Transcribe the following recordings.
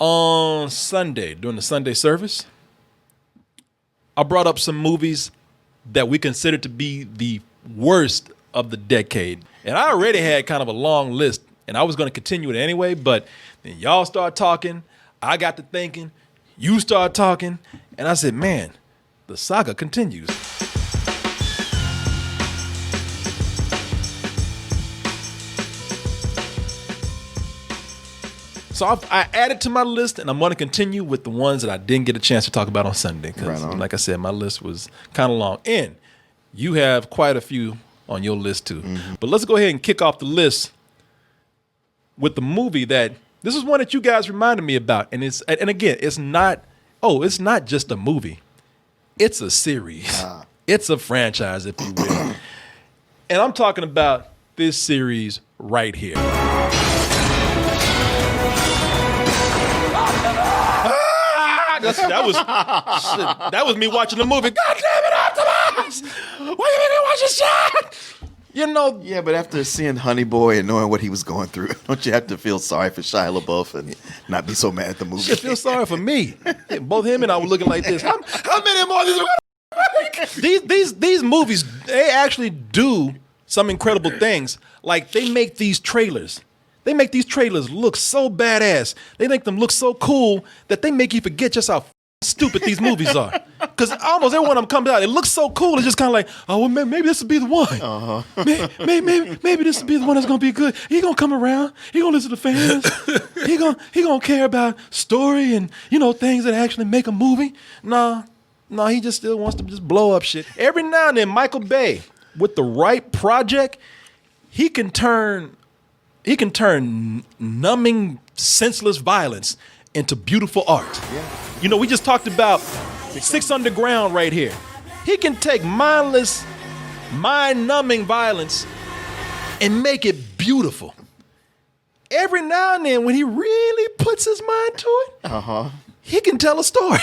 On Sunday, during the Sunday service, I brought up some movies that we consider to be the worst of the decade. And I already had kind of a long list, and I was going to continue it anyway, but then y'all start talking, I got to thinking, you start talking, and I said, man, the saga continues. So I added to my list, and I'm going to continue with the ones that I didn't get a chance to talk about on Sunday. Because, like I said, my list was kind of long. And you have quite a few on your list, too. Mm-hmm. But let's go ahead and kick off the list with the movie that, this is one that you guys reminded me about. And again, it's not just a movie. It's a series. It's a franchise, if you will. And I'm talking about this series right here. That was me watching the movie. God damn it, Optimus! Why you make me watch this shit? You know. Yeah, but after seeing Honey Boy and knowing what he was going through, don't you have to feel sorry for Shia LaBeouf and not be so mad at the movie? You feel sorry for me. Both him and I were looking like this. How many more of these movies, they actually do some incredible things. Like, they make these trailers. They make these trailers look so badass. They make them look so cool that they make you forget just how stupid these movies are. Because almost every one of them comes out, it looks so cool. It's just kind of like, oh, well, maybe this will be the one. Uh-huh. Maybe this will be the one that's going to be good. He going to come around. He going to listen to fans. He going to care about story and, things that actually make a movie. No, he just still wants to just blow up shit. Every now and then, Michael Bay, with the right project, he can turn numbing, senseless violence into beautiful art. Yeah. We just talked about Six Underground right here. He can take mindless, mind-numbing violence and make it beautiful. Every now and then, when he really puts his mind to it, he can tell a story.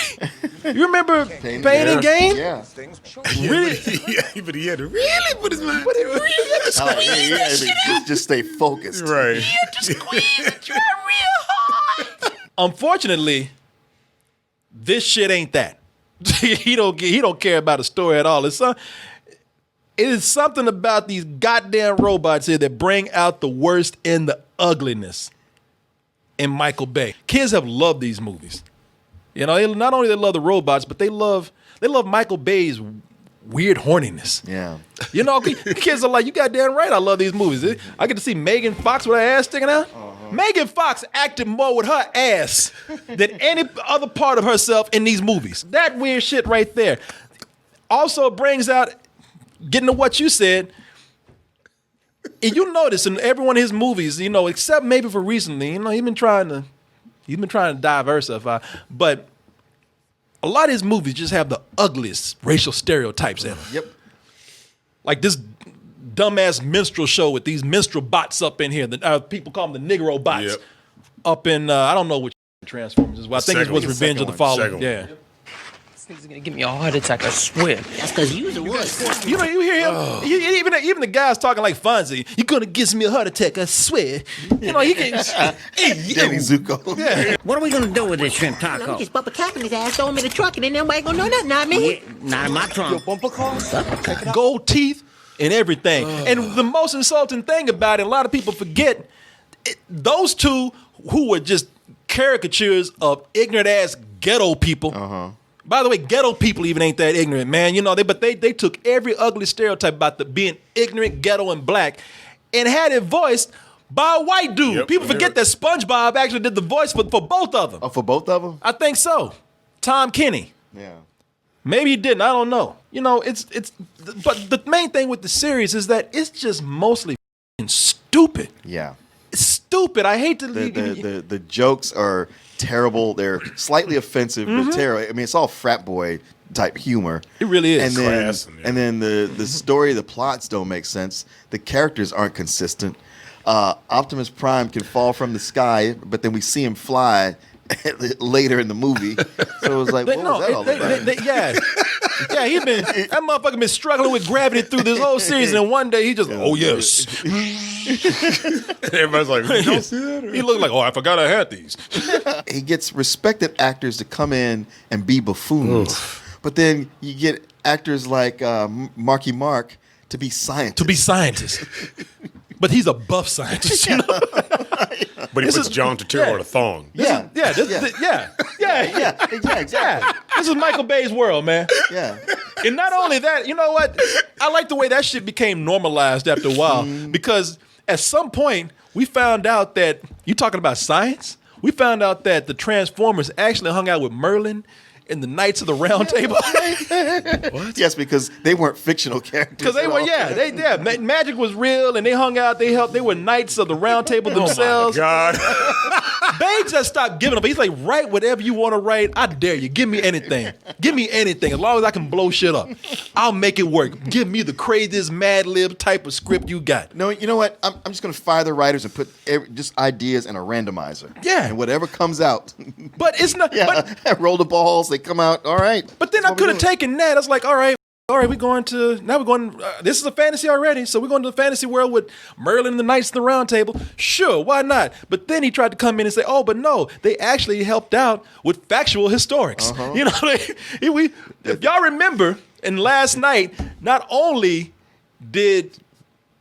You remember Pain and Gain? Yeah. Really? Yeah, but he had to really put his mind to it. Really had to squeeze that shit out. Just stay focused. Right. He had to squeeze it, try real hard. Unfortunately, this shit ain't that. He don't care about a story at all. It is something about these goddamn robots here that bring out the worst in the ugliness in Michael Bay. Kids have loved these movies. Not only they love the robots, but they love Michael Bay's weird horniness. Yeah. Kids are like, you goddamn right, I love these movies. I get to see Megan Fox with her ass sticking out. Megan Fox acted more with her ass than any other part of herself in these movies. That weird shit right there. Also brings out, getting to what you said, and you notice in every one of his movies, except maybe for recently, he's been trying to diversify, but a lot of his movies just have the ugliest racial stereotypes in them. Yep. Like this dumbass minstrel show with these minstrel bots up in here. People call them the Negro bots. Yep. Up in, I don't know which Transformers is. I think it was Revenge of the Fallen. Yeah. This nigga's gonna give me a heart attack, I swear. That's because you the worst. You hear him? Even the guys talking like Fonzie. You're gonna give me a heart attack, I swear. He can. Danny Zuko. Yeah. What are we gonna do with this shrimp taco? Just bumper capping his ass, throw him in the truck, and then nobody gonna know nothing, not me. Yeah, not in my trunk. Bumper car? Gold teeth and everything. And the most insulting thing about it, a lot of people forget, those two who were just caricatures of ignorant ass ghetto people. By the way, ghetto people even ain't that ignorant, man. They took every ugly stereotype about being ignorant, ghetto, and black, and had it voiced by a white dude. Yep, people forget that SpongeBob actually did the voice for both of them. Oh, for both of them? I think so. Tom Kenny. Yeah. Maybe he didn't. I don't know. But the main thing with the series is that it's just mostly stupid. Yeah. It's stupid. I hate to the jokes are terrible. They're slightly offensive, but terrible. I mean, it's all frat boy type humor. It really is. And then the story, the plots don't make sense. The characters aren't consistent. Optimus Prime can fall from the sky, but then we see him fly later in the movie. So it was like, what was that all about? Yeah, that motherfucker been struggling with gravity through this whole series, and one day he just, oh yes. Everybody's like, you don't see that? He looked like, oh, I forgot I had these. He gets respected actors to come in and be buffoons. But then you get actors like Marky Mark to be scientists. But he's a buff scientist, you know? But he puts John Turturro on a thong. Yeah, exactly. This is Michael Bay's world, man. Yeah. And not only that, you know what? I like the way that shit became normalized after a while because at some point we found out that, you talking about science? We found out that the Transformers actually hung out with Merlin and the Knights of the Round Table. What? Yes, because they weren't fictional characters. Because they were, magic was real, and they hung out. They were Knights of the Round Table themselves. Oh my God. Bay just stopped giving up. He's like, write whatever you want to write. I dare you. Give me anything. Give me anything. As long as I can blow shit up, I'll make it work. Give me the craziest Mad Lib type of script you got. No, you know what? I'm just going to fire the writers and put just ideas in a randomizer. Yeah. And whatever comes out. But it's not. Yeah. Roll the balls. They come out. All right. But then I could have taken that. I was like, all right, we're going. This is a fantasy already, so we're going to the fantasy world with Merlin and the Knights of the Round Table. Sure, why not? But then he tried to come in and say, oh, but no, they actually helped out with factual historics. You know, if y'all remember, in last night, not only did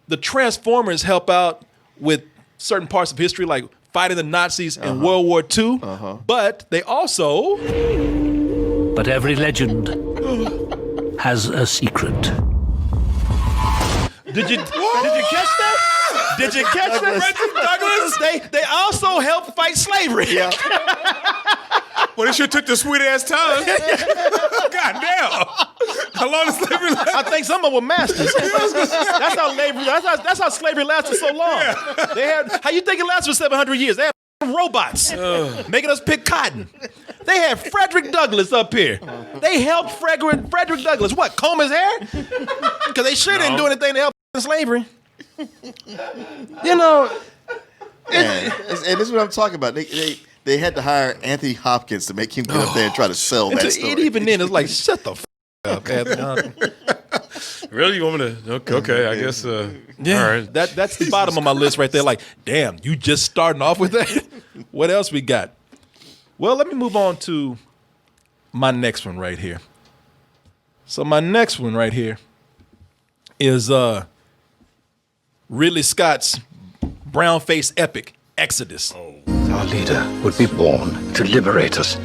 the Transformers help out with certain parts of history, like fighting the Nazis in World War II, but they also... But every legend has a secret. Did you catch that? Did you catch that? Douglas? They also helped fight slavery. Yeah. Well, they sure took the sweet ass time. God damn. How long does slavery last? I think some of them were masters. That's how slavery lasted so long. Yeah. How you think it lasted for 700 years? They had robots making us pick cotton. They had Frederick Douglass up here. They helped Frederick Douglass, what, comb his hair? Because they sure didn't do anything to help slavery. You know. And this is what I'm talking about. They had to hire Anthony Hopkins to make him get up there and try to sell that story. And even then, it's like, shut the up, Anthony Hopkins. Really? You want me to? Okay, I guess. Yeah, all right. That's the bottom of my list right there. Like, damn, you just starting off with that? What else we got? Well, let me move on to my next one right here. So my next one right here is Ridley Scott's brown-faced epic, Exodus. Our leader would be born to liberate us.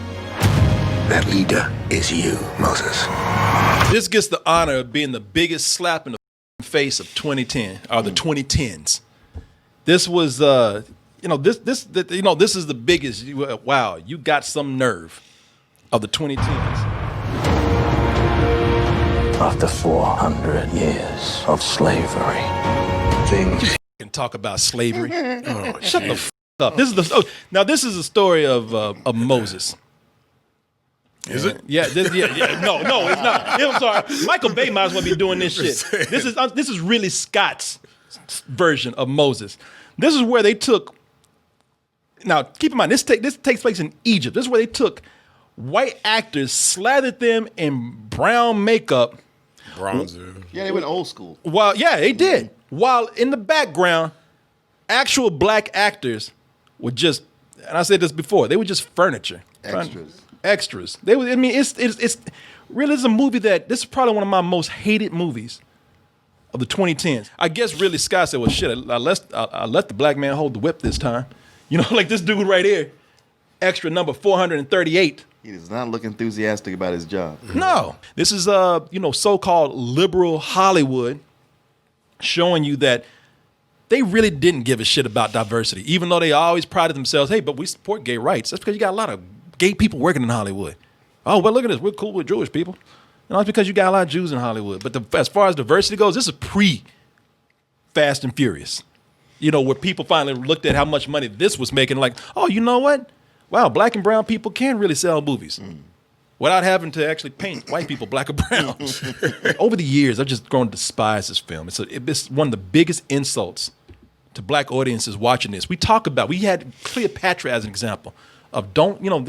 That leader is you, Moses. This gets the honor of being the biggest slap in the face of 2010, or the 2010s. This was, this is the biggest. Wow, you got some nerve of the 2010s. After 400 years of slavery, things can talk about slavery. Oh, shut the f up. This is the story of Moses. Is it? Yeah. No, it's not. I'm sorry. Michael Bay might as well be doing this shit. This is really Scott's version of Moses. This is where they took. Now, keep in mind, this takes place in Egypt. This is where they took white actors, slathered them in brown makeup. Bronzer. Yeah, they went old school. Well, yeah, they did. While in the background, actual black actors were just, and I said this before, they were just furniture. Extras. They were. I mean, it's really is a movie that this is probably one of my most hated movies of the 2010s. I guess really Scott said, well, shit, I let the black man hold the whip this time. You know, like this dude right here, extra number 438. He does not look enthusiastic about his job. No, this is so-called liberal Hollywood showing you that they really didn't give a shit about diversity, even though they always prided themselves, hey, but we support gay rights. That's because you got a lot of gay people working in Hollywood. Oh, well, look at this. We're cool with Jewish people. No, it's because you got a lot of Jews in Hollywood. But as far as diversity goes, this is pre-Fast and Furious. You know, where people finally looked at how much money this was making, like, oh, you know what? Wow, black and brown people can really sell movies without having to actually paint white people black or brown. Over the years, I've just grown to despise this film. It's one of the biggest insults to black audiences watching this. We had Cleopatra as an example of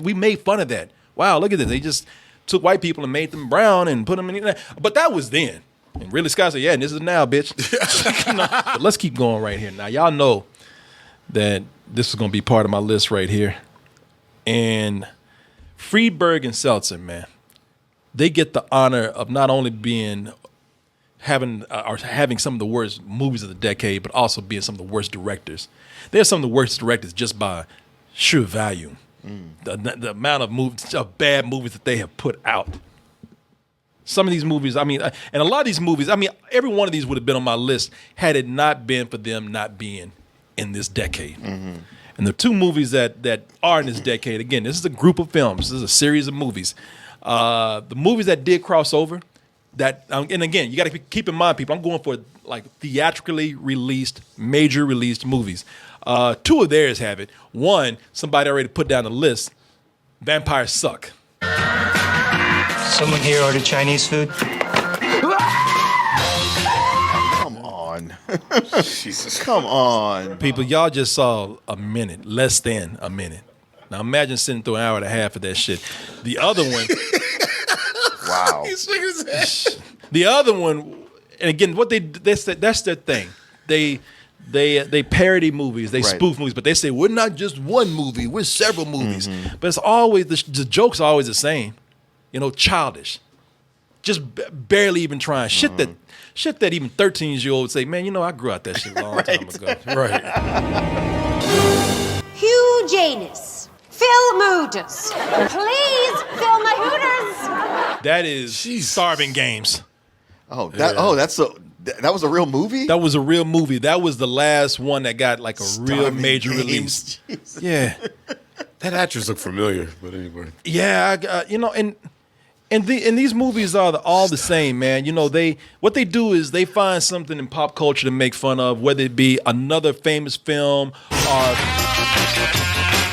we made fun of that. Wow, look at this. took white people and made them brown and put them in. But that was then. And Ridley Scott said, "Yeah, and this is now, bitch." But let's keep going right here. Now, y'all know that this is gonna be part of my list right here. And Friedberg and Seltzer, man, they get the honor of not only having some of the worst movies of the decade, but also being some of the worst directors. They're some of the worst directors just by sheer value. The amount of bad movies that they have put out. Some of these movies, I mean, and a lot of these movies, I mean, every one of these would have been on my list had it not been for them not being in this decade. And the two movies that are in this decade, again, this is a group of films. This is a series of movies. The movies that did cross over, and again, you got to keep in mind, people, I'm going for like theatrically released, major released movies. Two of theirs have it. One, somebody already put down the list. Vampires Suck. Someone here order Chinese food? Come on. Jesus. Come on. People, y'all just saw a minute, less than a minute. Now imagine sitting through an hour and a half of that shit. The other one. Wow. The other one, and again, that's their thing. They parody movies, they spoof movies, but they say we're not just one movie, we're several movies. But it's always the joke's always the same. You know, childish, just barely even trying. Shit that even 13-year-olds say, man, you know, I grew out that shit a long time ago. Right. Hugh Janus, Phil Moodus, please fill my hooters. That is Starving Games. That was a real movie? That was a real movie. That was the last one that got like a real major release. Jesus. Yeah. That actress looked familiar, but anyway. Yeah, you know, and these movies are all the same, man. You know, what they do is they find something in pop culture to make fun of, whether it be another famous film or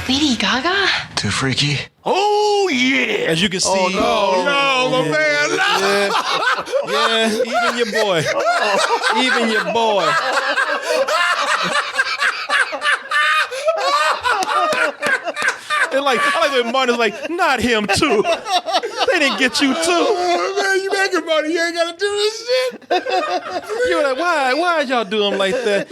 Lady Gaga? Too freaky? Oh, yeah. as you can see. Oh, no, my man. No. Yeah, even your boy. Even your boy. And like, I like when Martin's like, not him too. They didn't get you too. Oh, man, you making money. You ain't got to do this shit. You're like, why y'all do them like that?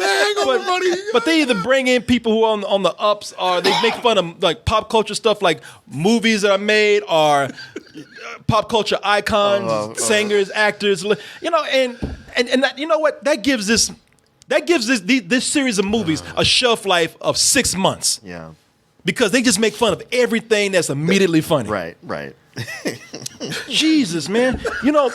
But they either bring in people who are on the ups, or they make fun of like pop culture stuff, like movies that are made, or pop culture icons, singers, actors. You know, and that, you know what? That gives this series of movies a shelf life of 6 months. Yeah. Because they just make fun of everything that's immediately funny. Right. Jesus, man. You know,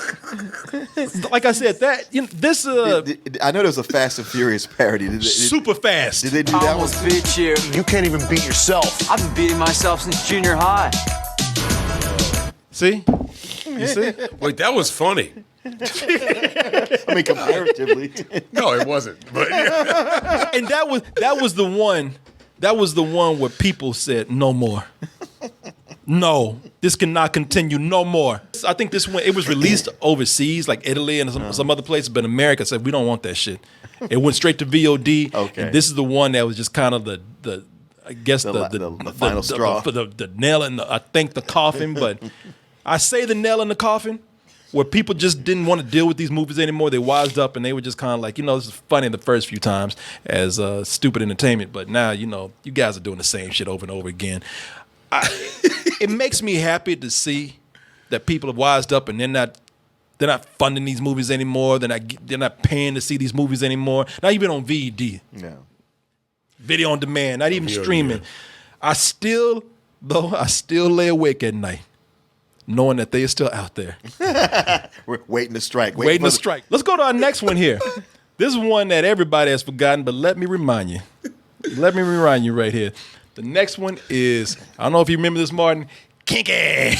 like I said, this I know there's a Fast and Furious parody. super fast. Did they do that one? beat you. You can't even beat yourself. I've been beating myself since junior high. See? You see? Wait, that was funny. I mean, comparatively. No, it wasn't. But yeah. And that was the one. That was the one where people said, no more. No, this cannot continue. No more. I think this one, it was released overseas, like Italy and some other places, but America said, we don't want that shit. It went straight to VOD. Okay. And this is the one that was just kind of the final straw. The nail in the coffin, but I say the nail in the coffin, where people just didn't want to deal with these movies anymore. They wised up and they were just kind of like, you know, this is funny the first few times as stupid entertainment, but now, you know, you guys are doing the same shit over and over again. It makes me happy to see that people have wised up and they're not funding these movies anymore. They're not paying to see these movies anymore. Not even on VD. No. Video on demand, not even streaming. I still lay awake at night knowing that they are still out there. We're waiting to strike. Waiting to strike. Let's go to our next one here. This is one that everybody has forgotten, but let me remind you. Let me remind you right here. The next one is, I don't know if you remember this, Martin, Kinky.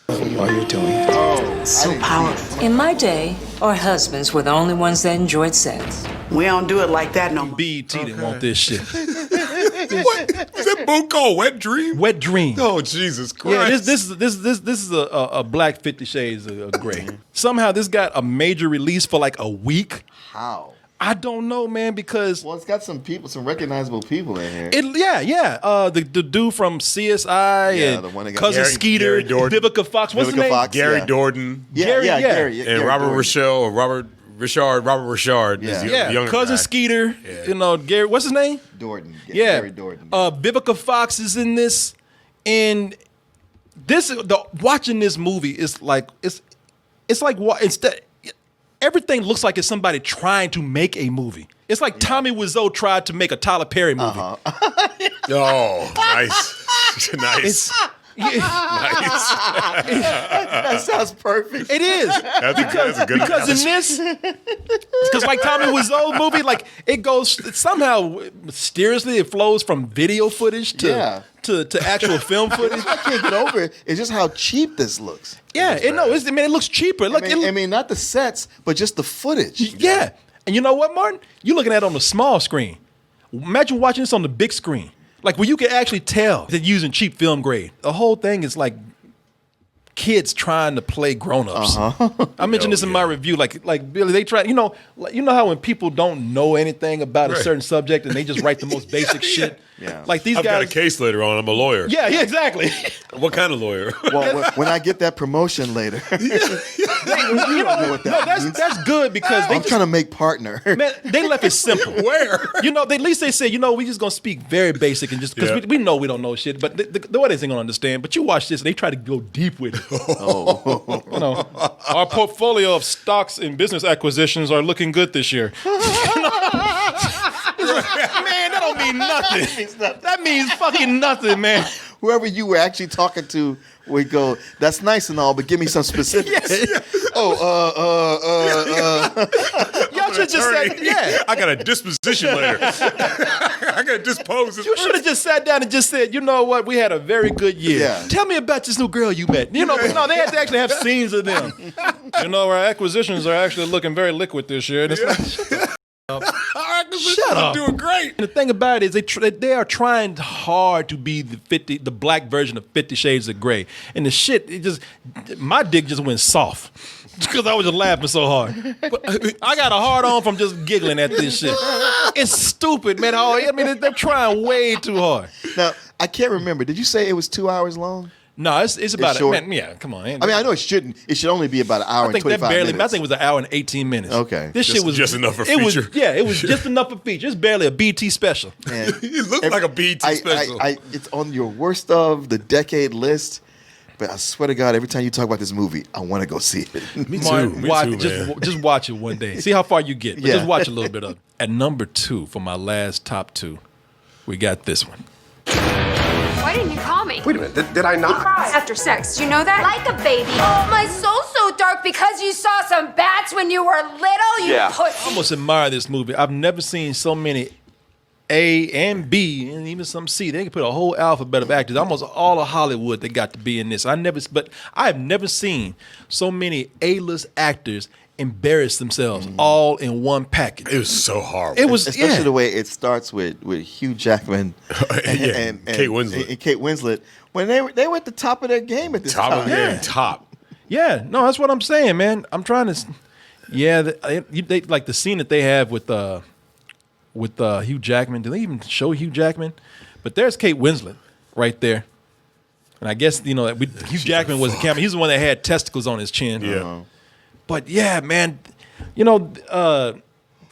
What are you doing? So powerful. In my day, our husbands were the only ones that enjoyed sex. We don't do it like that no more. BET didn't want this shit. What? Is that book called Wet Dream? Wet Dream. Oh, Jesus Yeah, Christ. this is a black 50 Shades of Grey. Somehow this got a major release for like a week. How? I don't know, man, because it's got some recognizable people in here. The dude from CSI and the one that got Cousin Skeeter, Vivica Fox. What's his name? Gary Dordan. Gary, and Robert Richard. Yeah. The younger Cousin guy. Skeeter. You know, Gary. What's his name? Dordan. Yeah, Gary Dordan. Vivica Fox is in this, and watching this movie is like it's like instead. Everything looks like it's somebody trying to make a movie. It's like Tommy Wiseau tried to make a Tyler Perry movie. Oh, nice. Nice. That sounds perfect. It is. Because in this, because like Tommy Wiseau movie, like it goes somehow mysteriously, it flows from video footage to actual film footage. I can't get over it. It's just how cheap this looks. Yeah, it looks cheaper. Look, I mean, not the sets, but just the footage. Yeah, and you know what, Martin? You're looking at it on the small screen. Imagine watching this on the big screen. Like where you can actually tell they're using cheap film grade. The whole thing is like kids trying to play grown-ups. I mentioned this in my review. Like Billy, they try. You know how when people don't know anything about a certain subject and they just write the most basic shit. Yeah. Like these I've guys. got a case later on. I'm a lawyer. Yeah, exactly. What kind of lawyer? Well, when I get that promotion later, that's good because I'm trying to make partner. Man, they left it simple. Where? At least they said, we just gonna speak very basic and just because we know we don't know shit, but the audience ain't gonna understand. But you watch this, and they try to go deep with it. Our portfolio of stocks and business acquisitions are looking good this year. Man, that don't mean nothing. That means fucking nothing, man. Whoever you were actually talking to would go, that's nice and all, but give me some specifics. Y'all should just said, I got a disposition later. I got to dispose this. You should have just sat down and just said, you know what, we had a very good year. Yeah. Tell me about this new girl you met. But no, they had to actually have scenes of them. Our acquisitions are actually looking very liquid this year. And it's like, shut up. Doing great. And the thing about it is they are trying hard to be the black version of 50 Shades of Grey. And the shit, my dick just went soft. Because I was just laughing so hard. But I got a hard on from just giggling at this shit. It's stupid, man. They're trying way too hard. Now, I can't remember. Did you say it was 2 hours long? No, it's about short? man, yeah, come on. I know it shouldn't. It should only be about an hour and 25 minutes. I think it was an hour and 18 minutes. Okay. This shit was just enough for feature. It was just enough for feature. It's barely a BT special. Man, It looked like a BT special. It's on your worst of the decade list. But I swear to God, every time you talk about this movie, I want to go see it. Me Martin, too, just watch it one day. See how far you get. But just watch a little bit of it. At number 2 for my last top 2, we got this one. Why didn't you call me? Wait a minute, did I not? After sex, do you know that? Like a baby. Oh, my soul's so dark because you saw some bats when you were little, you pussy. I almost admire this movie. I've never seen so many A and B and even some C. They can put a whole alphabet of actors. Almost all of Hollywood they got to be in this. I have never seen so many A-list actors embarrass themselves all in one package. It was so horrible. It was Especially the way it starts with Hugh Jackman and Kate Winslet. And Kate Winslet when they were at the top of their game at this time. Top. Yeah, no, that's what I'm saying, man. I'm trying to. Yeah, they like the scene that they have with Hugh Jackman. Do they even show Hugh Jackman? But there's Kate Winslet right there. And I guess Hugh Jackman was the camera. He's the one that had testicles on his chin. Yeah. But yeah, man,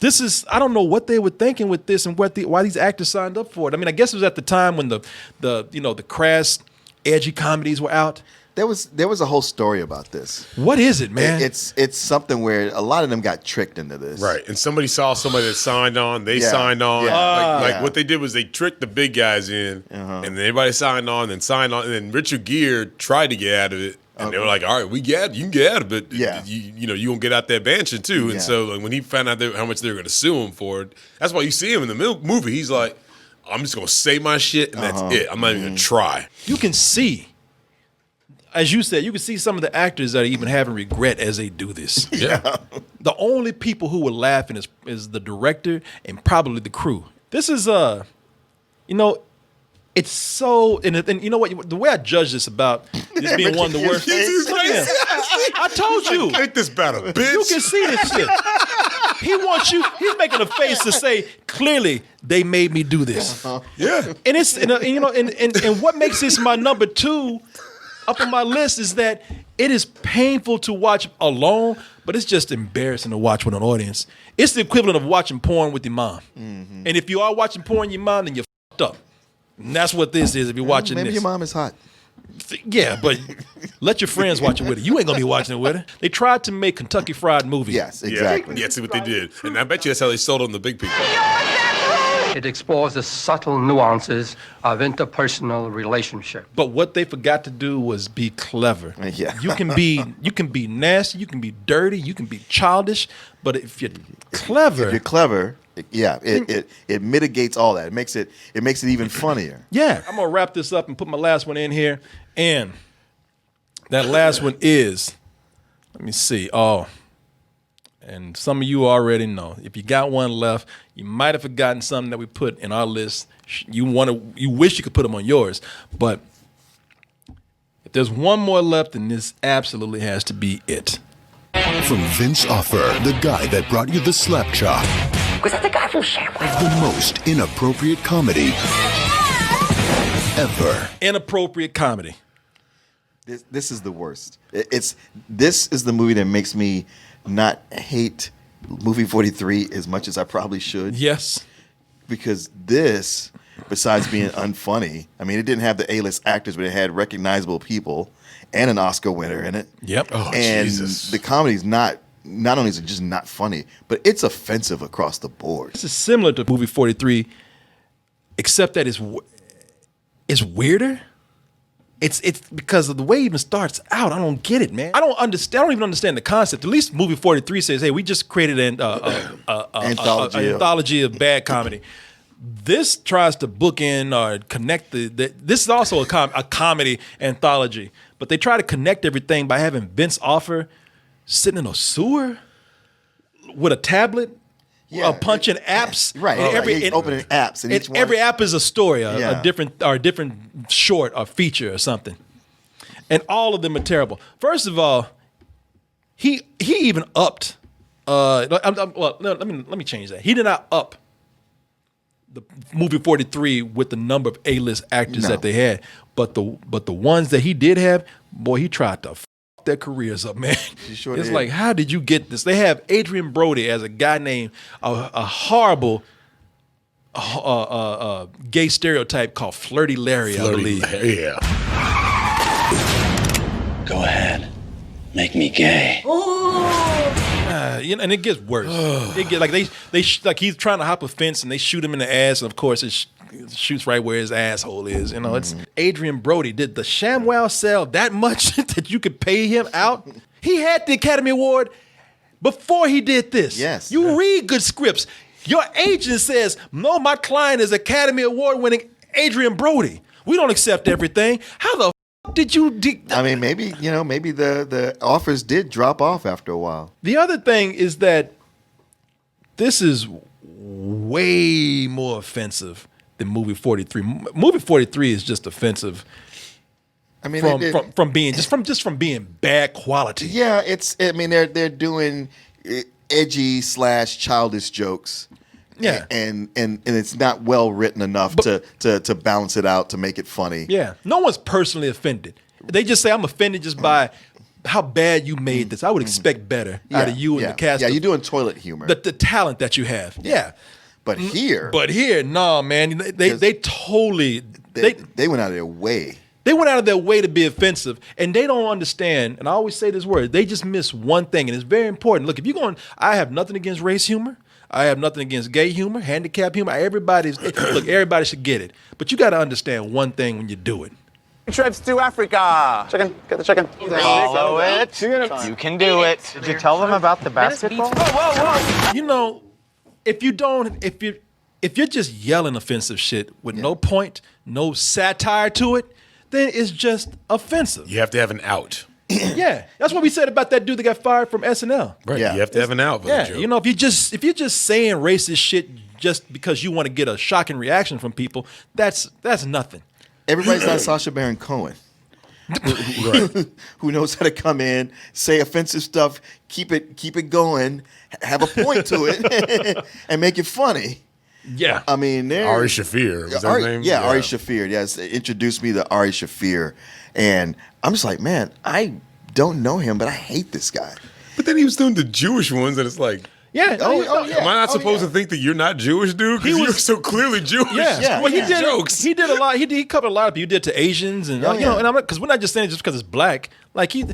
this is, I don't know what they were thinking with this and why these actors signed up for it. I mean, I guess it was at the time when the crass, edgy comedies were out. There was a whole story about this. What is it, man? It's something where a lot of them got tricked into this. Right. And somebody saw somebody that signed on. They signed on. Yeah. What they did was they tricked the big guys in, and then everybody signed on, and then Richard Gere tried to get out of it. And they were like, all right, you can get out of it. Yeah. You gonna get out that mansion too. And so when he found out how much they were gonna sue him for it, that's why you see him in the movie. He's like, I'm just gonna say my shit and that's it. I'm not even gonna try. You can see, as you said, you can see some of the actors that are even having regret as they do this. Yeah. The only people who were laughing is the director and probably the crew. This is it's so, and you know what? The way I judge this about this being one of the worst. I told you. Ain't this about a bitch? You can see this shit. He wants you. He's making a face to say clearly they made me do this. Yeah, and it's and what makes this my number 2 up on my list is that it is painful to watch alone, but it's just embarrassing to watch with an audience. It's the equivalent of watching porn with your mom. And if you are watching porn with your mom, then you're fucked up. And that's what this is if you're watching maybe this. your mom is hot. Yeah, but let your friends watch it with her. You ain't gonna be watching it with her. They tried to make Kentucky Fried Movie. Yes, exactly. Yeah, see what they did. And I bet you that's how they sold on the big people. It explores the subtle nuances of interpersonal relationship. But what they forgot to do was be clever. Yeah. You can be nasty, you can be dirty, you can be childish, but if you're clever, If you're clever, it mitigates all that. It makes it even funnier. yeah. I'm gonna wrap this up and put my last one in here. And that last one is, let me see. Oh, and some of you already know. If you got one left, you might have forgotten something that we put in our list. You wish you could put them on yours, but if there's one more left, then this absolutely has to be it. From Vince Offer, the guy that brought you the slap chop. Was that the guy from Shamrock? The most inappropriate comedy ever. Inappropriate comedy. This is the worst. This is the movie that makes me not hate movie 43 as much as I probably should. Yes. Because this, besides being unfunny, I mean, it didn't have the A-list actors, but it had recognizable people and an Oscar winner in it. Yep. Oh, and Jesus. the comedy's not only is it just not funny, but it's offensive across the board. This is similar to movie 43, except that it's weirder. It's because of the way it even starts out. I don't get it, man. I don't even understand the concept. At least movie 43 says, "Hey, we just created an anthology of bad comedy." This tries to bookend or connect this is also a comedy anthology, but they try to connect everything by having Vince Offer sitting in a sewer with a tablet. Punching apps, right? He's opening apps, and every app is a story, a different short or feature or something, and all of them are terrible. First of all, he even upped. Let me change that. He did not up the movie 43 with the number of A-list actors that they had, but the ones that he did have, boy, he tried to their careers up, man. Sure it's did. like, how did you get this? They have Adrian Brody as a guy named a horrible gay stereotype called Flirty Larry, I believe. Yeah. Go ahead, make me gay. And it gets worse. It get like like he's trying to hop a fence and they shoot him in the ass, and of course it shoots right where his asshole is. You know, it's Adrian Brody. Did the ShamWow sell that much that you could pay him out? He had the Academy Award before he did this. Yes. You read good scripts. Your agent says, "No, my client is Academy Award winning Adrian Brody. We don't accept everything." How the did you? I mean, maybe the offers did drop off after a while. The other thing is that this is way more offensive than movie 43. Movie 43 is just offensive. I mean, from being bad quality. Yeah, they're doing edgy / childish jokes. Yeah, and it's not well written enough to balance it out to make it funny. Yeah, no one's personally offended. They just say, "I'm offended just by how bad you made this. I would expect better out of you and the cast." Yeah, you're doing toilet humor. The talent that you have. Yeah. But here, no, man, they totally they went out of their way. They went out of their way to be offensive, and they don't understand. And I always say this word: they just miss one thing, and it's very important. Look, if you're going, I have nothing against race humor. I have nothing against gay humor, handicap humor. Everybody should get it. But you got to understand one thing when you do it. Trips to Africa. Chicken, get the chicken. Follow it. You can do it. Did you tell them about the basketball? Whoa. You know, if you're just yelling offensive shit with no point, no satire to it, then it's just offensive. You have to have an out. Yeah, that's what we said about that dude that got fired from SNL. Right, you have to have an out. Yeah, you know, if you're just saying racist shit just because you want to get a shocking reaction from people, that's nothing. Everybody's not Sacha Baron Cohen, who knows how to come in, say offensive stuff, keep it going, have a point to it, and make it funny. Yeah. I mean, Ari Shaffir. Was that his name? Yeah, Ari Shaffir. Yes, introduced me to Ari Shaffir. And I'm just like, man, I don't know him, but I hate this guy. But then he was doing the Jewish ones, and it's like, yeah. Am I not supposed to think that you're not Jewish, dude? Because you're so clearly Jewish. Yeah. Well, he did jokes. He did a lot. He covered a lot of people. He did to Asians and you know, and I'm because we're not just saying it just because it's black. Like he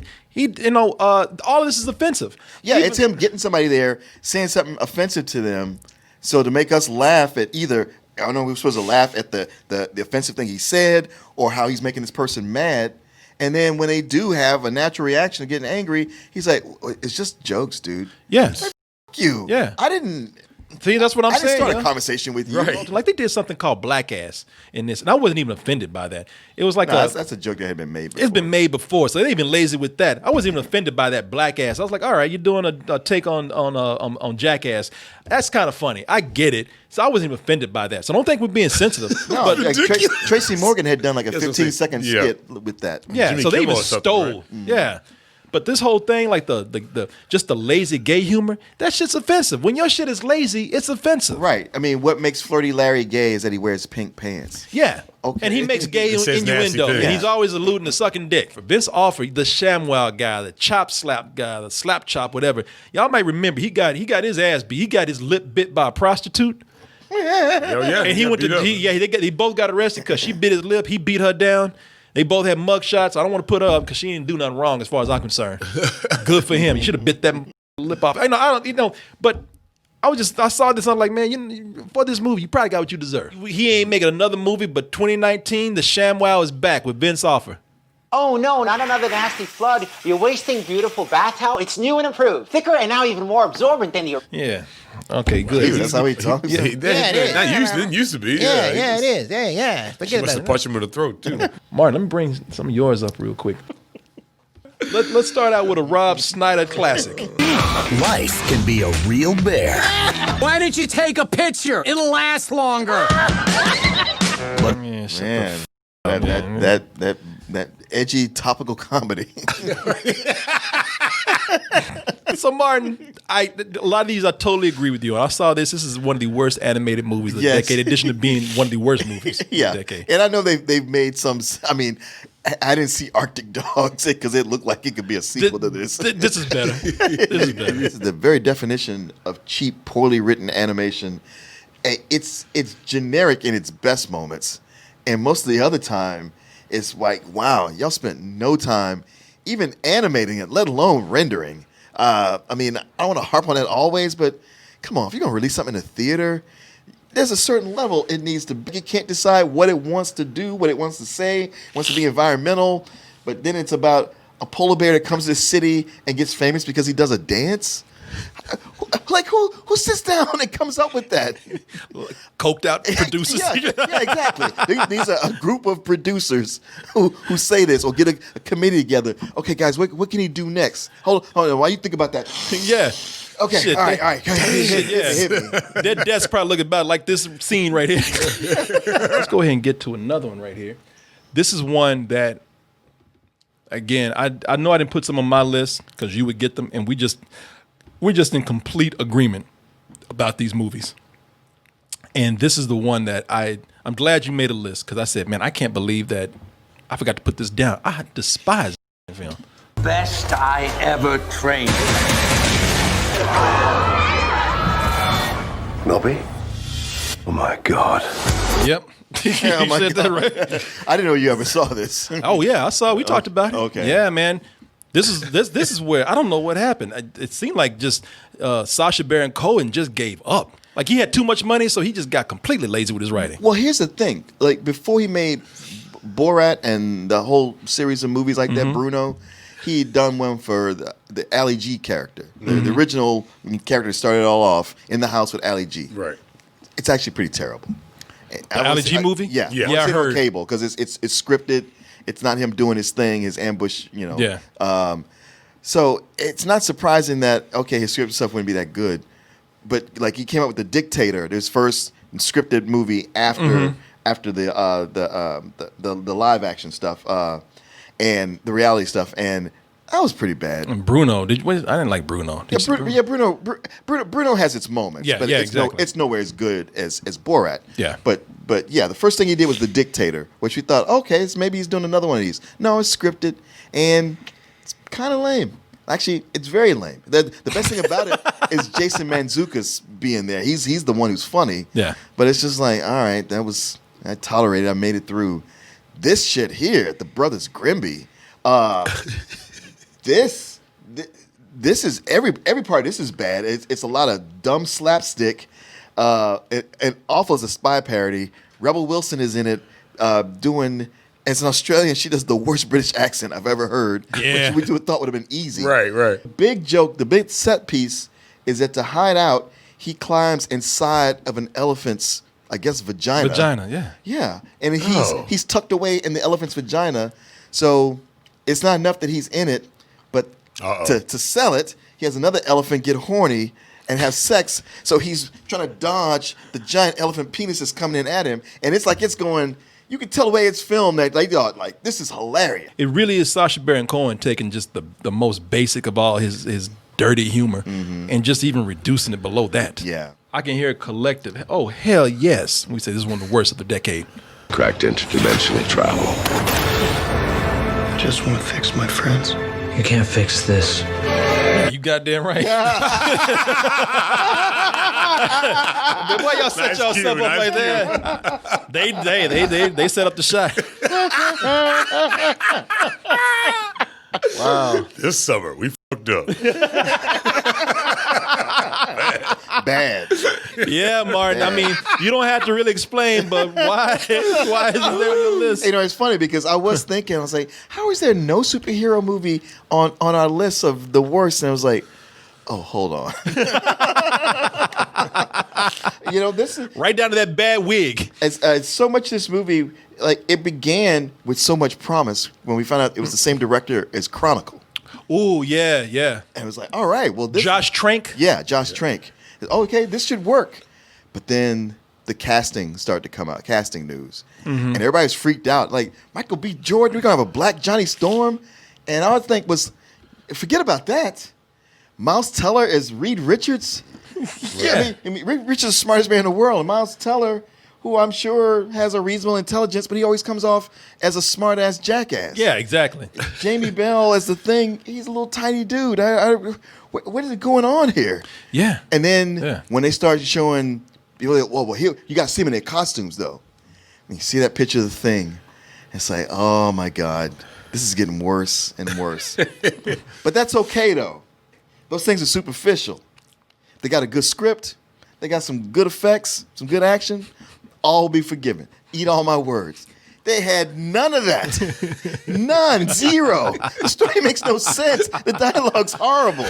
all of this is offensive. Yeah, it's him getting somebody there saying something offensive to them, so to make us laugh at either. I don't know. We're supposed to laugh at the offensive thing he said or how he's making this person mad. And then when they do have a natural reaction of getting angry, he's like, "It's just jokes, dude." Yes. Like, fuck you. Yeah. I didn't. See, that's what I'm I didn't saying. start a conversation with you. Right. Like they did something called black ass in this, and I wasn't even offended by that. It was like that's a joke that had been made before. It's been made before, so they've been lazy with that. I wasn't even offended by that black ass. I was like, all right, you're doing a take on Jackass. That's kind of funny. I get it. So I wasn't even offended by that. So don't think we're being sensitive. No, but like Tracy Morgan had done like a 15-second skit with that. Yeah, Jimmy so they Kimmel even or something, stole. right? Yeah. But this whole thing, like the just the lazy gay humor, that shit's offensive. When your shit is lazy, it's offensive. Right. I mean, what makes Flirty Larry gay is that he wears pink pants. Yeah. Okay. And he makes gay It says nasty innuendo. things. And he's always alluding to sucking dick. For Vince Offer, the ShamWow guy, the chop slap guy, the slap chop, whatever. Y'all might remember he got his ass beat. He got his lip bit by a prostitute. Hell yeah. And he went to they both got arrested because she bit his lip. He beat her down. They both had mug shots. I don't want to put her up because she didn't do nothing wrong as far as I'm concerned. Good for him. He should have bit that lip off. I don't. But I saw this. I'm like, man, for this movie, you probably got what you deserve. He ain't making another movie, but 2019, the ShamWow is back with Vince Offer. Oh no, not another nasty flood. You're wasting beautiful bath towel. It's new and improved. Thicker and now even more absorbent than the... Yeah. Okay, good. That's how he talks. Yeah, it didn't used to be. Yeah, it is. Yeah. She Forget must about have it. punched him in the throat, too. Martin, let me bring some of yours up real quick. Let's start out with a Rob Schneider classic. Life can be a real bear. Why didn't you take a picture? It'll last longer. That edgy topical comedy. So Martin, a lot of these I totally agree with you. I saw this. This is one of the worst animated movies of the decade, in addition to being one of the worst movies of the decade. And I know they've made some. I mean, I didn't see Arctic Dogs because it looked like it could be a sequel to this. This is better. This is the very definition of cheap, poorly written animation. It's generic in its best moments, and most of the other time, it's like, wow, y'all spent no time even animating it, let alone rendering. I mean, I don't want to harp on that always, but come on, if you're going to release something in a theater, there's a certain level it needs to be. It can't decide what it wants to do, what it wants to say, it wants to be environmental, but then it's about a polar bear that comes to the city and gets famous because he does a dance. Like who sits down and comes up with that? Coked out producers. Yeah, exactly. These are a group of producers who say this or get a committee together. Okay, guys, what can he do next? Hold on. While you think about that. Yeah. Okay. Shit, all right. Hit me. Their desk probably looking about like this scene right here. Let's go ahead and get to another one right here. This is one that, again, I know I didn't put some on my list because you would get them, and we're just in complete agreement about these movies. And this is the one that I'm glad you made a list because I said, man, I can't believe that I forgot to put this down. I despise this film. Best I ever trained. Nobby? Oh my God. Yep. You said that right. I didn't know you ever saw this. Oh yeah, I saw it. We talked about it. Okay. Yeah, man. This is where I don't know what happened. It seemed like just Sacha Baron Cohen just gave up. Like he had too much money, so he just got completely lazy with his writing. Well, here's the thing. Like before he made Borat and the whole series of movies like that, Bruno, he'd done one for the Ali G character. The original character started it all off in the house with Ali G. Right. It's actually pretty terrible. The Ali G movie? Yeah. I heard. On cable because it's scripted. It's not him doing his thing, his ambush, you know. Yeah. So it's not surprising that, okay, his scripted stuff wouldn't be that good. But like he came up with The Dictator, his first scripted movie after the live action stuff. and the reality stuff, and that was pretty bad. And Bruno, I didn't like Bruno. Bruno has its moments, but it's nowhere as good as Borat. Yeah. But yeah, the first thing he did was The Dictator, which we thought, okay, maybe he's doing another one of these. No, it's scripted, and it's kind of lame. Actually, it's very lame. The best thing about it is Jason Mantzoukas being there. He's the one who's funny. Yeah. But it's just like, all right, I tolerated. I made it through. This shit here, the Brothers Grimm. This is every part of this is bad. It's a lot of dumb slapstick, and awful as a spy parody. Rebel Wilson is in it, doing. As an Australian, she does the worst British accent I've ever heard. Yeah. Which we thought would have been easy. Right. Big joke, the big set piece is that to hide out, he climbs inside of an elephant's, I guess, vagina. Yeah. And he's tucked away in the elephant's vagina. So it's not enough that he's in it, but to sell it, he has another elephant get horny and have sex. So he's trying to dodge the giant elephant penises coming in at him. And it's like it's going... You can tell the way it's filmed that like this is hilarious. It really is Sacha Baron Cohen taking just the most basic of all his dirty humor and just even reducing it below that. Yeah. I can hear a collective, oh, hell yes. We say this is one of the worst of the decade. Cracked interdimensional travel. I just want to fix my friends. You can't fix this. You goddamn right. Why y'all set yourself up like that? They set up the shot. Wow. This summer we fucked up. Bad. Yeah, Martin. I mean, you don't have to really explain, but why is it there on your list? You know, it's funny because I was thinking, I was like, how is there no superhero movie on our list of the worst? And I was like, oh, hold on. You know, this is right down to that bad wig. It's so much this movie, like it began with so much promise when we found out it was the same director as Chronicle. Ooh, yeah. And it was like, all right, well, this Josh Trank? Yeah, Josh Trank. Okay, this should work. But then the casting started to come out, casting news. And everybody's freaked out. Like, Michael B. Jordan, we're going to have a black Johnny Storm. And all I think was, forget about that. Miles Teller as Reed Richards. Yeah, I mean, Reed Richards is the smartest man in the world. And Miles Teller, who I'm sure has a reasonable intelligence, but he always comes off as a smart-ass jackass. Yeah, exactly. Jamie Bell as the Thing, he's a little tiny dude. What is going on here? Yeah. And then when they started showing, people like, well, here, you got to see them in their costumes, though. And you see that picture of the Thing. It's like, oh, my God. This is getting worse and worse. But that's okay, though. Those things are superficial. They got a good script. They got some good effects, some good action. All will be forgiven. Eat all my words. They had none of that. None. Zero. The story makes no sense. The dialogue's horrible.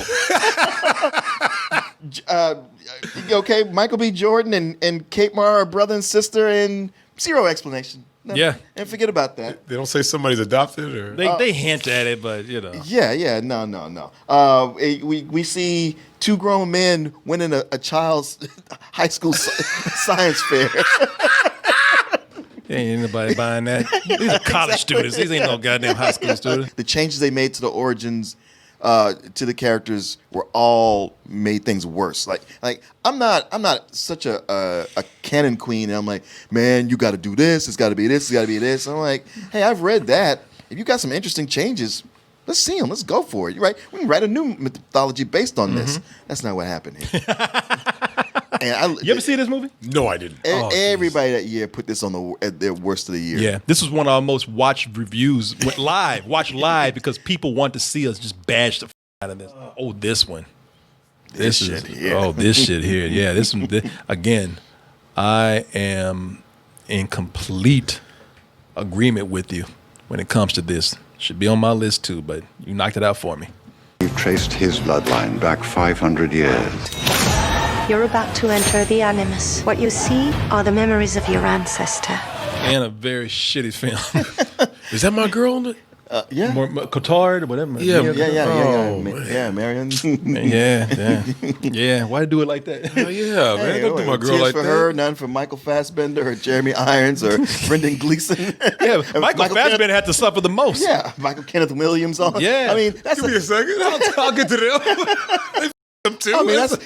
Okay, Michael B. Jordan and Kate Mara are brother and sister, and zero explanation. Nothing. Yeah. And forget about that. They don't say somebody's adopted, or they hint at it, but you know. Yeah. No. We see two grown men winning a child's high school science fair. Ain't anybody buying that. These are college students. These ain't no goddamn high school students. The changes they made to the origins, to the characters, were all made things worse. Like I'm not such a canon queen, and I'm like, man, you got to do this. It's got to be this. It's got to be this. And I'm like, hey, I've read that. If you got some interesting changes, let's see them. Let's go for it. Right? We can write a new mythology based on this. That's not what happened here. And you ever see this movie? No, I didn't. Everybody that year put this on their worst of the year. Yeah, this was one of our most watched reviews. Watch live because people want to see us just bash the out of this. Oh, this one. This shit here. Oh, this shit here. Yeah, this one. Again, I am in complete agreement with you when it comes to this. Should be on my list too, but you knocked it out for me. You've traced his bloodline back 500 years. You're about to enter the Animus. What you see are the memories of your ancestor. And a very shitty film. Is that my girl? Yeah. Cotard or whatever. Yeah, Marion. Yeah. Why do it like that? Oh, yeah, man. Don't do my girl Tears like for that. her, none for Michael Fassbender or Jeremy Irons or Brendan Gleeson. Yeah, Michael Fassbender had to suffer the most. Yeah, Michael Kenneth Williams on. Yeah. I mean, that's Give me a second. I'll get to them. Them too. I mean, that's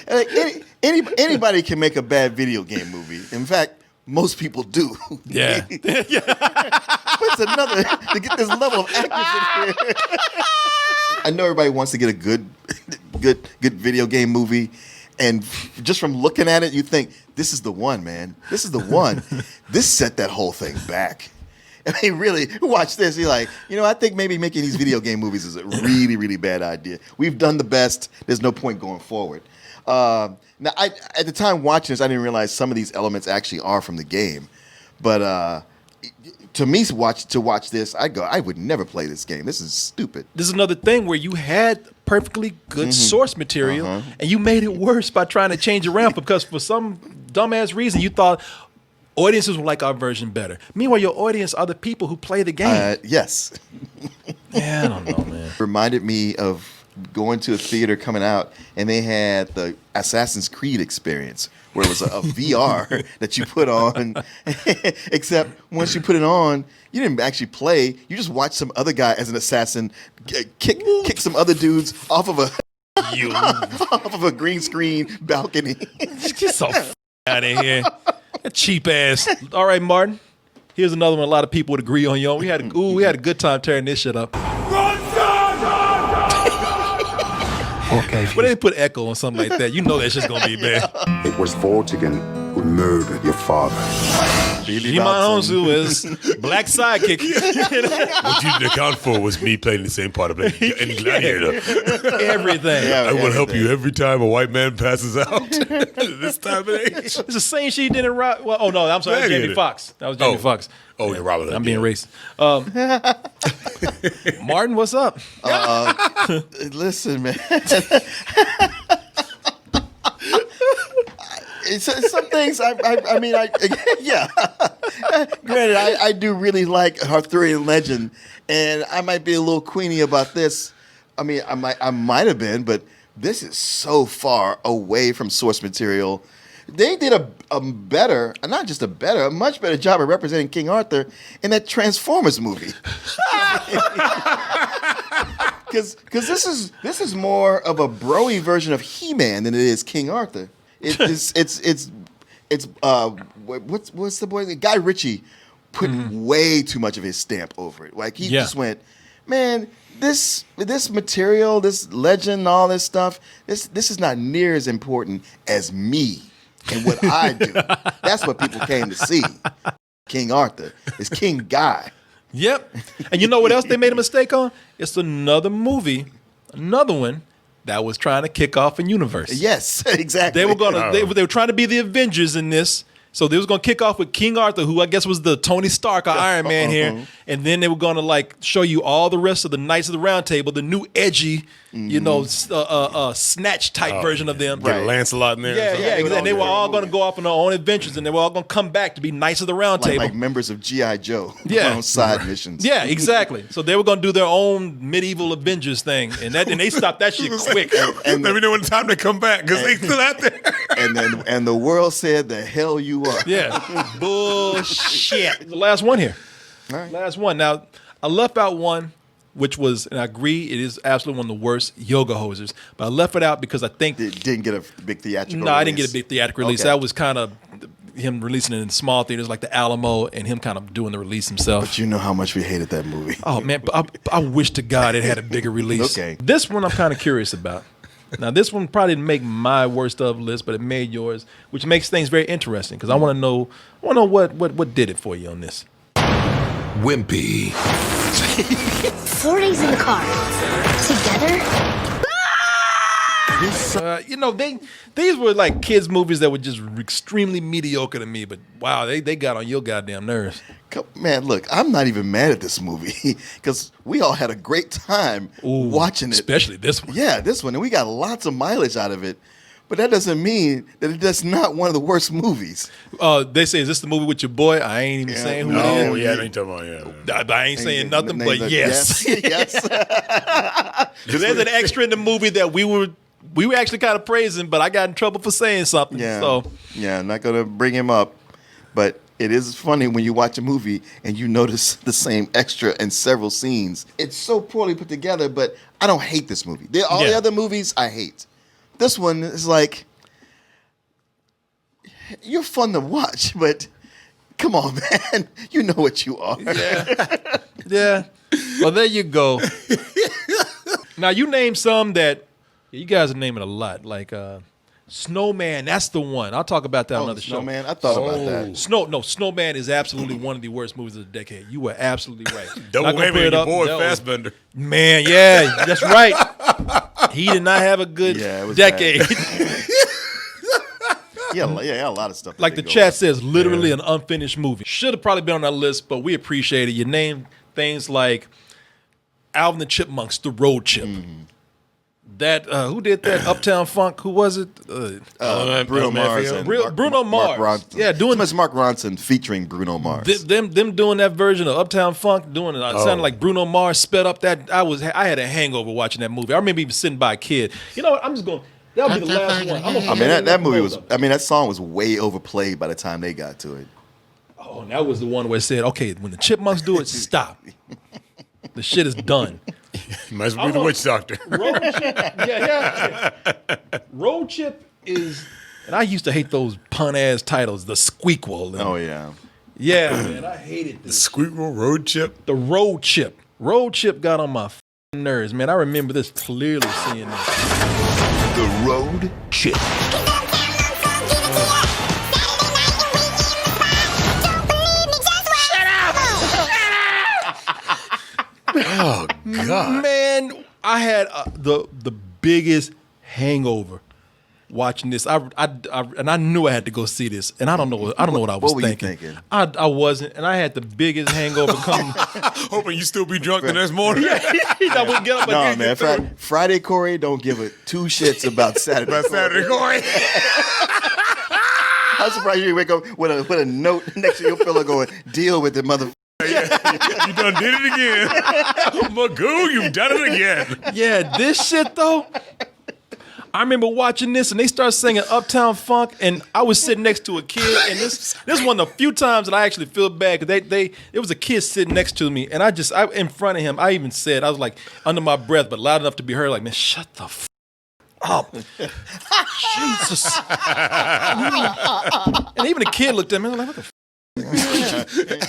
anybody can make a bad video game movie. In fact, most people do. Yeah. But it's another to get this level of accuracy here. I know everybody wants to get a good video game movie, and just from looking at it, you think this is the one, man. This is the one. This set that whole thing back. I mean, really, watch this. You're like, I think maybe making these video game movies is a really, really bad idea. We've done the best. There's no point going forward. Now, at the time watching this, I didn't realize some of these elements actually are from the game. But to me, to watch this, I would never play this game. This is stupid. This is another thing where you had perfectly good source material, and you made it worse by trying to change around because for some dumbass reason you thought audiences will like our version better. Meanwhile, your audience are the people who play the game. Yes. Yeah, I don't know, man. Reminded me of going to a theater coming out, and they had the Assassin's Creed experience, where it was a VR that you put on, except once you put it on, you didn't actually play. You just watched some other guy as an assassin kick some other dudes off of a green screen balcony. Get so out of here. That cheap ass. All right, Martin. Here's another one a lot of people would agree on, yo. We had a good time tearing this shit up. Okay. But they didn't put echo on something like that. You know that shit's gonna be bad. It was Vortigern who murdered your father. Shimanonsu is black sidekick. What you didn't account for was me playing the same part of any gladiator. Everything. Yeah, I will help you every time a white man passes out. This time of age. It's the same shit you did in Rock. Well, oh no, I'm sorry, that was Jamie Foxx. That was Jamie Foxx. Oh, yeah, Robert. I'm being racist. Martin, what's up? Listen, man. Some things, yeah. Granted, I do really like Arthurian Legend, and I might be a little queenie about this. I mean, I might have been, but this is so far away from source material. They did a much better job of representing King Arthur in that Transformers movie. Because this is more of a broy version of He-Man than it is King Arthur. It's what's the boy? Guy Ritchie put way too much of his stamp over it. Like he just went, man, this material, this legend, all this stuff, this is not near as important as me and what I do. That's what people came to see. King Arthur is King Guy. Yep. And you know what else they made a mistake on? It's another movie, another one that was trying to kick off a universe. Yes, exactly. They were trying to be the Avengers in this. So they was gonna kick off with King Arthur, who I guess was the Tony Stark or Iron Man here, and then they were gonna like show you all the rest of the Knights of the Round Table, the new edgy, snatch type version of them. Get Lancelot in there. Yeah. And they were all gonna go off on their own adventures, and they were all gonna come back to be Knights of the Round Table, like members of G.I. Joe. Yeah, on side missions. Yeah, exactly. So they were gonna do their own medieval Avengers thing, and they stopped that shit quick. And let me know when time to come back because they still out there. And the world said, "The hell you are." Yeah, bullshit. The last one here. All right. Last one. Now, I left out one, which was, and I agree, it is absolutely one of the worst yoga hosers. But I left it out because I think it didn't get a big theatrical release. No, I didn't get a big theatrical release. Okay. That was kind of him releasing it in small theaters like the Alamo and him kind of doing the release himself. But you know how much we hated that movie. Oh, man. I wish to God it had a bigger release. Okay. This one I'm kind of curious about. Now, this one probably didn't make my worst of list, but it made yours, which makes things very interesting because I want to know what did it for you on this. Wimpy. 4 days in the car. Together? These were like kids' movies that were just extremely mediocre to me, but wow, they got on your goddamn nerves. Man, look, I'm not even mad at this movie because we all had a great time watching it. Especially this one. Yeah, this one. And we got lots of mileage out of it. But that doesn't mean that that's not one of the worst movies. They say, is this the movie with your boy? I ain't even saying who it is. Oh, yeah, I ain't talking about, I ain't saying nothing, but yes. Yes. There's an extra in the movie that we were actually kind of praising, but I got in trouble for saying something. Yeah. So I'm not going to bring him up. But it is funny when you watch a movie and you notice the same extra in several scenes. It's so poorly put together, but I don't hate this movie. All the other movies I hate. This one is like, you're fun to watch, but come on, man. You know what you are. Yeah. Well, there you go. Now, you name some that you guys are naming a lot, like Snowman. That's the one. I'll talk about that on another show. Snowman? I thought about that. Snowman is absolutely one of the worst movies of the decade. You were absolutely right. Double whammy on your boy Fassbender. Man, yeah, that's right. He did not have a good decade. Yeah, a lot of stuff. Like the chat says, literally an unfinished movie. Should have probably been on our list, but we appreciate it. You named things like Alvin the Chipmunks, The Road Chip. Mm-hmm. That who did that? Uptown Funk. Who was it? Bruno Mars. Bruno Mars. Mark yeah, doing Mark Ronson featuring Bruno Mars. Them doing that version of Uptown Funk, doing it. It sounded like Bruno Mars sped up. That I had a hangover watching that movie. I remember even sitting by a kid. You know what? I'm just going. That'll be the last one. I mean, that movie was. I mean, that song was way overplayed by the time they got to it. Oh, and that was the one where it said, "Okay, when the Chipmunks do it, stop. The shit is done." Might as well be the witch doctor. Road Chip, Road Chip is, and I used to hate those pun ass titles. The Squeakquel. Oh yeah. Yeah, man, I hated this. The Squeakquel, Road Chip. The Road Chip. Road Chip got on my nerves, man. I remember this clearly seeing this. The Road Chip. Oh God, man! I had the biggest hangover watching this. And I knew I had to go see this, and I don't know what I was thinking. I wasn't, and I had the biggest hangover coming. Hoping you still be drunk the next morning. I wouldn't get up. No, man. Friday Corey don't give a two shits about Saturday. About Saturday Corey. I'm surprised you didn't wake up with a note next to your pillow going, "Deal with it, mother." You done did it again. Magoo, you've done it again. Yeah, this shit though. I remember watching this and they started singing Uptown Funk and I was sitting next to a kid and this one of the few times that I actually feel bad because it was a kid sitting next to me and I in front of him, I even said, I was like under my breath but loud enough to be heard, like, man, shut the f up. Jesus. And even the kid looked at me and was like, what the f?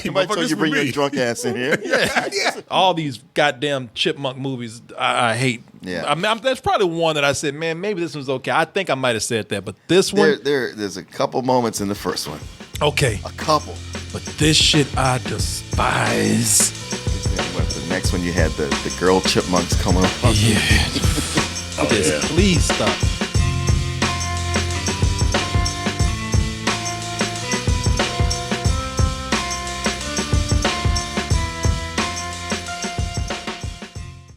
Somebody told you bring your drunk ass in here. Yeah. All these goddamn chipmunk movies I hate. Yeah. I mean, that's probably one that I said, man, maybe this one's okay. I think I might have said that, but this one. There's a couple moments in the first one. Okay. A couple. But this shit I despise. But the next one you had the girl chipmunks coming up. Yeah. Please stop.